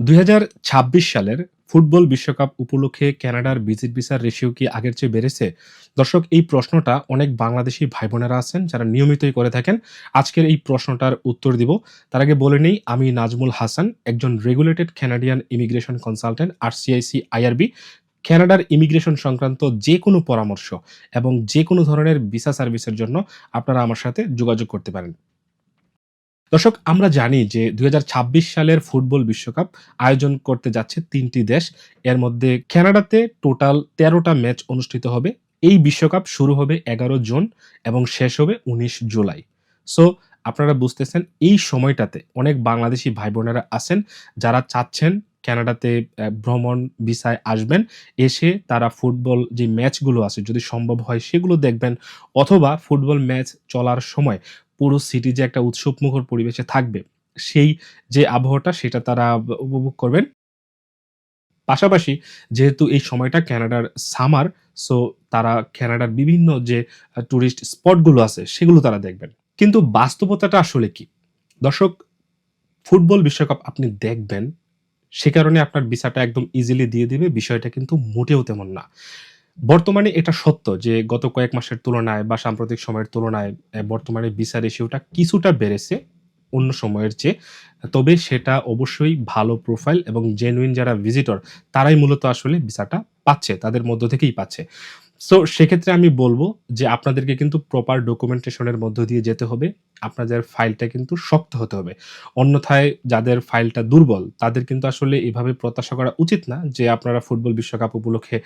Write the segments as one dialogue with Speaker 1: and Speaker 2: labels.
Speaker 1: ২০২৬ সালের ফুটবল বিশ্বকাপ উপলক্ষে কানাডার ভিজিট ভিসার রেশিও কি আগের চেয়ে বেড়েছে? দর্শক, এই প্রশ্নটা অনেক বাংলাদেশী ভাই-বোনেরা আছেন যারা নিয়মিতই করে থাকেন। আজকের এই প্রশ্নটার উত্তর দিব। তার আগে বলে নেই, আমি নাজমুল হাসান, একজন regulated Canadian immigration consultant RCIC IRB. কানাডার ইমিগ্রেশন সংক্রান্ত যেকোনো পরামর্শ এবং যেকোনো ধরনের ভিসা সার্ভিসের জন্য আপনারা আমার সাথে যোগাযোগ করতে পারেন। দর্শক, আমরা জানি যে ২০২৬ সালের ফুটবল বিশ্বকাপ আয়োজন করতে যাচ্ছে ৩ টি দেশ। এর মধ্যে কানাডাতে টোটাল ১৩ টা ম্যাচ অনুষ্ঠিত হবে। এই বিশ্বকাপ শুরু হবে ১১ জুন এবং শেষ হবে ১৯ জুলাই। সো আপনারা বুঝতেছেন, এই সময়টাতে অনেক বাংলাদেশী ভাই-বোনেরা আছেন যারা চাচ্ছেন কানাডাতে ভ্রমণ ভিসায় আসবেন। এসে তারা ফুটবল যে ম্যাচগুলো আছে যদি সম্ভব হয় সেগুলো দেখবেন, অথবা ফুটবল ম্যাচ চলার সময় পুরো সিটি যে একটা উৎসবমুখর পরিবেশে থাকবে, সেই যে আবহাওয়াটা সেটা তারা উপভোগ করবেন। পাশাপাশি যেহেতু এই সময়টা কানাডার সামার, সো তারা কানাডার বিভিন্ন যে টুরিস্ট স্পট গুলো আছে সেগুলো তারা দেখবেন। কিন্তু বাস্তবতাটা আসলে কি? দর্শক, ফুটবল বিশ্বকাপ আপনি দেখবেন, সে কারণে আপনার ভিসাটা একদম ইজিলি দিয়ে দিবে, বিষয়টা কিন্তু মোটেও তেমন না। বর্তমানে এটা সত্য যে গত কয়েক মাসের তুলনায় বা সাম্প্রতিক সময়ের তুলনায় বর্তমানে ভিসা রেশিওটা কিছুটা বেড়েছে অন্য সময়ের চেয়ে। তবে সেটা অবশ্যই ভালো প্রোফাইল এবং জেনুইন যারা ভিজিটর তারাই মূলত আসলে ভিসাটা পাচ্ছে, তাদের মধ্য থেকেই পাচ্ছে। সো সেক্ষেত্রে আমি বলব যে আপনাদেরকে কিন্তু প্রপার ডকুমেন্টেশন এর মধ্য দিয়ে যেতে হবে। আপনাদের ফাইলটা কিন্তু শক্ত হতে হবে। অন্যথায় যাদের ফাইলটা দুর্বল তাদের কিন্তু আসলে এভাবে প্রত্যাশা করা উচিত না যে আপনারা ফুটবল বিশ্বকাপ উপলক্ষে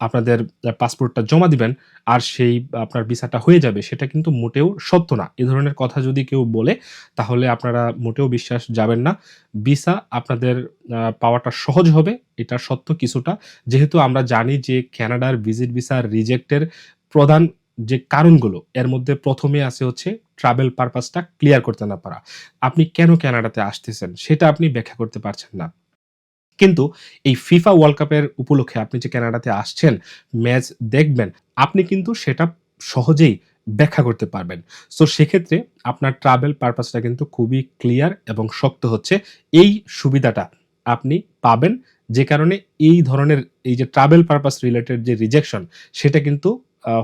Speaker 1: আপনাদের পাসপোর্টটা জমা দিবেন আর সেই আপনার ভিসাটা হয়ে যাবে, সেটা কিন্তু মোটেও সত্য না। এ ধরনের কথা যদি কেউ বলে তাহলে আপনারা মোটেও বিশ্বাস যাবেন না। ভিসা আপনাদের পাওয়াটা সহজ হবে, এটা সত্য কিছুটা। যেহেতু আমরা জানি যে কানাডার ভিজিট ভিসা রিজেক্টের প্রধান যে কারণগুলো, এর মধ্যে ১ম এ আছে হচ্ছে ট্রাভেল পারপাসটা ক্লিয়ার করতে না পারা। আপনি কেন কানাডাতে আসতেছেন সেটা আপনি ব্যাখ্যা করতে পারছেন না। কিন্তু এই ফিফা ওয়ার্ল্ড কাপের উপলক্ষে আপনি যে কানাডাতে আসছেন, ম্যাচ দেখবেন, আপনি কিন্তু সেটা সহজেই ব্যাখ্যা করতে পারবেন। সো সেক্ষেত্রে আপনার ট্রাভেল পারপাসটা কিন্তু খুবই ক্লিয়ার এবং শক্ত হচ্ছে। এই সুবিধাটা আপনি পাবেন, যে কারণে এই ধরনের এই যে ট্রাভেল পারপাস রিলেটেড যে রিজেকশন, সেটা কিন্তু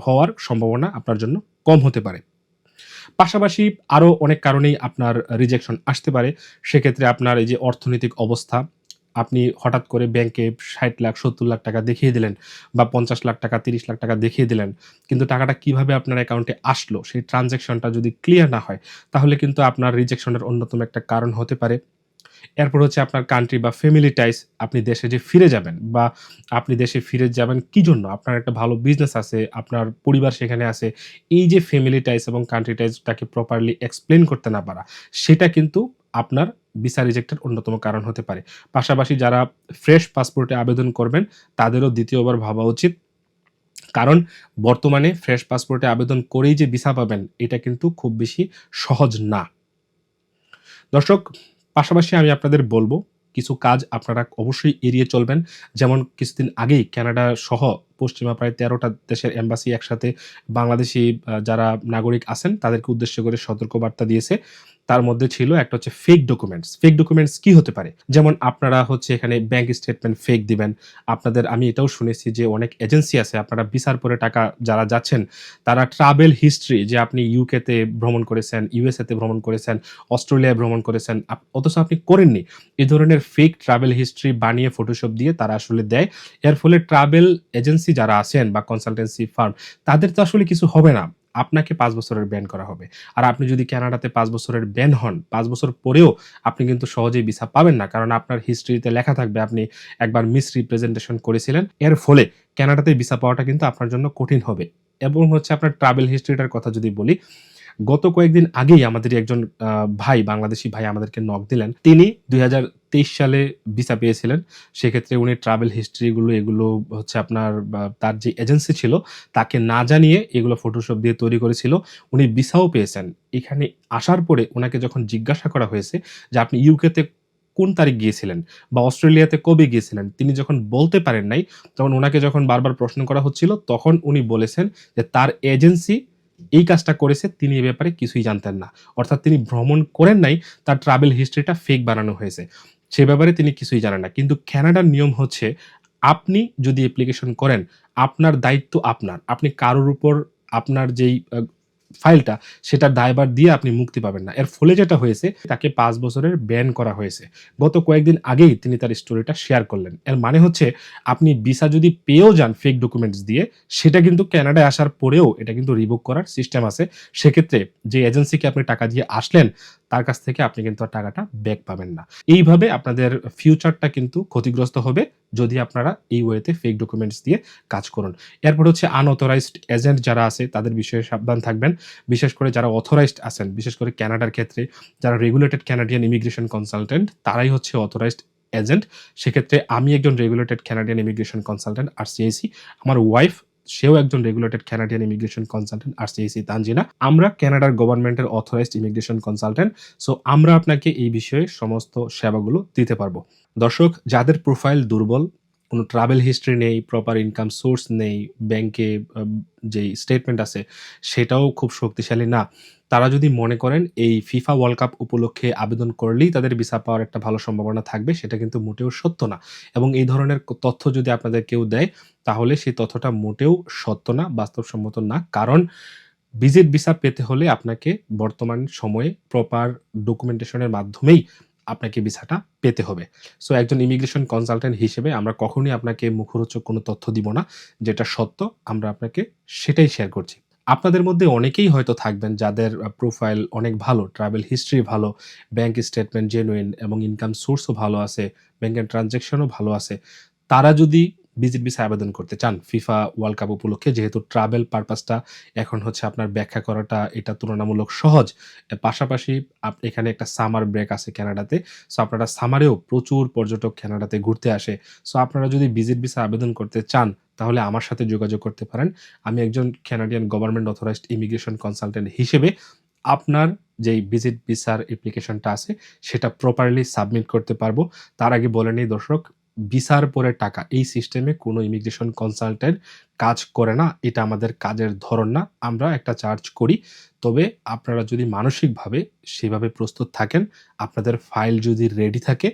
Speaker 1: হওয়ার সম্ভাবনা আপনার জন্য কম হতে পারে। পাশাপাশি আরো অনেক কারণেই আপনার রিজেকশন আসতে পারে। সেক্ষেত্রে আপনার এই যে অর্থনৈতিক অবস্থা, আপনি হঠাৎ করে ব্যাংকে ৬০,০০,০০০, ৭০,০০,০০০ টাকা দেখিয়ে দিলেন বা ৫০,০০,০০০ টাকা, ৩০,০০,০০০ টাকা দেখিয়ে দিলেন। কিন্তু টাকাটা কিভাবে আপনার অ্যাকাউন্টে আসলো সেই ট্রান্সেকশনটা যদি ক্লিয়ার না হয়, তাহলে কিন্তু আপনার রিজেকশনের অন্যতম একটা কারণ হতে পারে। এরপর হচ্ছে আপনার কান্ট্রি বা ফ্যামিলি টাইস, আপনি দেশে যে ফিরে যাবেন বা আপনি দেশে ফিরে যাবেন কি জন্য? আপনার একটা ভালো বিজনেস আছে, আপনার পরিবার সেখানে আছে। এই যে ফ্যামিলি টাইস এবং কান্ট্রি টাইস টাকে প্রপারলি এক্সপ্লেইন করতে না পারা, সেটা কিন্তু আপনার ভিসা রিজেক্টের অন্যতম কারণ হতে পারে। পাশাপাশি যারা ফ্রেশ পাসপোর্টে আবেদন করবেন, তাদেরও ২য় বার ভাবা উচিত। কারণ বর্তমানে ফ্রেশ পাসপোর্টে আবেদন করেই যে ভিসা পাবেন, এটা কিন্তু খুব বেশি সহজ না। দর্শক, পাশাপাশি আমি আপনাদের বলব, কিছু কাজ আপনারা অবশ্যই এড়িয়ে চলবেন। যেমন কিছুদিন আগেই কানাডা সহ পশ্চিমা প্রায় ১৩ টা দেশের এম্বাসি একসাথে বাংলাদেশি যারা নাগরিক আছেন তাদেরকে উদ্দেশ্য করে সতর্কবার্তা দিয়েছে। তার মধ্যে ছিল একটা হচ্ছে ফেক ডকুমেন্টস। ফেক ডকুমেন্টস কি হতে পারে? যেমন আপনারা হচ্ছে এখানে ব্যাংক স্টেটমেন্ট ফেক দিবেন। আপনাদের আমি এটাও শুনেছি যে অনেক এজেন্সি আছে, আপনারা ভিসার পরে টাকা যারা যাচ্ছেন, তারা ট্রাভেল হিস্ট্রি যে আপনি ইউকে তে ভ্রমণ করেছেন, ইউএসএ তে ভ্রমণ করেছেন, অস্ট্রেলিয়ায় ভ্রমণ করেছেন, অথচ আপনি করেননি। এ ধরনের ফেক ট্রাভেল হিস্ট্রি বানিয়ে ফটোশপ দিয়ে তারা আসলে দেয়। এর ফলে ট্রাভেল এজেন্সি যারা আছেন বা কনসালটেন্সি ফার্ম, তাদের তো আসলে কিছু হবে না। আপনাকে ৫ বছরের ব্যান করা হবে। আর আপনি যদি কানাডাতে ৫ বছরের ব্যান হন, ৫ বছর পরেও আপনি কিন্তু সহজেই ভিসা পাবেন না। কারণ আপনার হিস্ট্রিতে লেখা থাকবে আপনি একবার মিসরিপ্রেজেন্টেশন করেছিলেন। এর ফলে কানাডাতে ভিসা পাওয়াটা কিন্তু আপনার জন্য কঠিন হবে। এবং হচ্ছে আপনার ট্রাভেল হিস্ট্রিটার কথা যদি বলি, গত কয়েকদিন আগেই আমাদেরই একজন ভাই, বাংলাদেশী ভাই আমাদেরকে নক দিলেন। তিনি ২০২৩ সালে ভিসা পেয়েছিলেন। সেক্ষেত্রে উনি ট্রাভেল হিস্ট্রি গুলো এগুলো হচ্ছে আপনার তার যে এজেন্সি ছিল তাকে না জানিয়ে এগুলো ফটোশপ দিয়ে তৈরি করেছিল। উনি ভিসাও পেয়েছেন। এখানে আসার পরে উনাকে যখন জিজ্ঞাসা করা হয়েছে যে, "আপনি ইউকে তে কোন তারিখ গিয়েছিলেন বা অস্ট্রেলিয়াতে কবে গিয়েছিলেন?" তিনি যখন বলতে পারেন নাই, তখন উনাকে যখন বারবার প্রশ্ন করা হচ্ছিল, তখন উনি বলেছেন যে তার এজেন্সি এই কাজটা করেছে, তিনি এ ব্যাপারে কিছুই জানতেন না। অর্থাৎ তিনি ভ্রমণ করেন নাই, তার ট্রাভেল হিস্ট্রিটা ফেক বানানো হয়েছে। সে ব্যাপারে তিনি কিছুই জানেন না। কিন্তু কানাডার নিয়ম হচ্ছে আপনি যদি অ্যাপ্লিকেশন করেন, আপনার দায়িত্ব আপনার। আপনি কারোর উপর আপনার যেই ফাইলটা সেটার দায়ভার দিয়ে আপনি মুক্তি পাবেন না। এর ফলে যেটা হয়েছে তাকে ৫ বছরের ব্যান করা হয়েছে। গত কয়েকদিন আগেই তিনি তার স্টোরিটা শেয়ার করলেন। এর মানে হচ্ছে আপনি ভিসা যদি পেয়েও যান ফেক ডকুমেন্টস দিয়ে, সেটা কিন্তু কানাডায় আসার পরেও এটা কিন্তু রিভোক করার সিস্টেম আছে। সেক্ষেত্রে যে এজেন্সিকে আপনি টাকা দিয়ে আসলেন, তার কাছ থেকে আপনি কিন্তু আর টাকাটা ব্যাক পাবেন না। এইভাবে আপনাদের ফিউচারটা কিন্তু ক্ষতিগ্রস্ত হবে যদি আপনারা এই ওয়েতে ফেক ডকুমেন্টস দিয়ে কাজ করুন। এরপর হচ্ছে আনঅথরাইজড এজেন্ট যারা আছে তাদের বিষয়ে সাবধান থাকবেন। বিশেষ করে যারা অথরাইজড আছেন, বিশেষ করে কানাডার ক্ষেত্রে যারা রেগুলেটেড কানাডিয়ান ইমিগ্রেশন কনসালটেন্ট তারাই হচ্ছে অথরাইজড এজেন্ট। সেক্ষেত্রে আমি একজন regulated Canadian immigration consultant RCIC, আমার ওয়াইফ সেও একজন regulated Canadian immigration consultant RCIC Tanzina. আমরা কানাডার গভর্নমেন্টের অথরাইজড ইমিগ্রেশন কনসালটেন্ট। সো আমরা আপনাকে এই বিষয়ে সমস্ত সেবাগুলো দিতে পারবো। দর্শক, যাদের প্রোফাইল দুর্বল, কোনো ট্রাভেল হিস্ট্রি নেই, প্রপার ইনকাম সোর্স নেই, ব্যাংকে যেই স্টেটমেন্ট আছে সেটাও খুব শক্তিশালী না, তারা যদি মনে করেন এই ফিফা ওয়ার্ল্ড কাপ উপলক্ষে আবেদন করলেই তাদের ভিসা পাওয়ার একটা ভালো সম্ভাবনা থাকবে, সেটা কিন্তু মোটেও সত্য না। এবং এই ধরনের তথ্য যদি আপনাদের কেউ দেয়, তাহলে সেই তথ্যটা মোটেও সত্য না, বাস্তবসম্মত না। কারণ ভিজিট ভিসা পেতে হলে আপনাকে বর্তমান সময়ে প্রপার ডকুমেন্টেশন এর মাধ্যমেই আপনাকে ভিসাটা পেতে হবে। সো একজন ইমিগ্রেশন কনসালটেন্ট হিসেবে আমরা কখনোই আপনাকে মুখরোচক কোনো তথ্য দিব না। যেটা সত্য আমরা আপনাকে সেটাই শেয়ার করছি। আপনাদের মধ্যে অনেকেই হয়তো থাকবেন যাদের প্রোফাইল অনেক ভালো, ট্রাভেল হিস্ট্রি ভালো, ব্যাংক স্টেটমেন্ট জেনুইন এবং ইনকাম সোর্সও ভালো আছে, ব্যাংকের ট্রান্সেকশনও ভালো আছে। তারা যদি ভিজিট ভিসা আবেদন করতে চান ফিফা ওয়ার্ল্ড কাপ উপলক্ষে, যেহেতু ট্রাভেল পারপাসটা এখন হচ্ছে আপনার ব্যাখ্যা করাটা এটা তুলনামূলক সহজ। এর পাশাপাশি এখানে একটা সামার ব্রেক আছে কানাডাতে। সো আপনারা সামারেও প্রচুর পর্যটক কানাডাতে ঘুরতে আসে। সো আপনারা যদি ভিজিট ভিসা আবেদন করতে চান, তাহলে আমার সাথে যোগাযোগ করতে পারেন। আমি একজন Canadian government authorised immigration consultant হিসেবে আপনার যেই ভিজিট ভিসার অ্যাপ্লিকেশনটা আছে সেটা প্রপারলি সাবমিট করতে পারবো। তার আগে বলে নেই দর্শক, ভিসার পরে টাকা এই সিস্টেমে কোনো ইমিগ্রেশন কনসালটেন্ট কাজ করে না। এটা আমাদের কাজের ধরন না। আমরা একটা চার্জ করি। তবে আপনারা যদি মানসিকভাবে সেভাবে প্রস্তুত থাকেন, আপনাদের ফাইল যদি রেডি থাকে,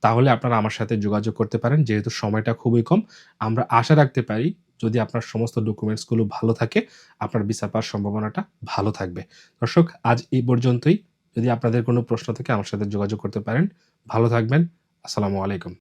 Speaker 1: তাহলে আপনারা আমার সাথে যোগাযোগ করতে পারেন। যেহেতু সময়টা খুবই কম, আমরা আশা রাখতে পারি যদি আপনার সমস্ত ডকুমেন্টস গুলো ভালো থাকে, আপনার ভিসা পাওয়ার সম্ভাবনাটা ভালো থাকবে। দর্শক, আজ এই পর্যন্তই। যদি আপনাদের কোনো প্রশ্ন থাকে আমার সাথে যোগাযোগ করতে পারেন। ভালো থাকবেন। আসসালামু আলাইকুম।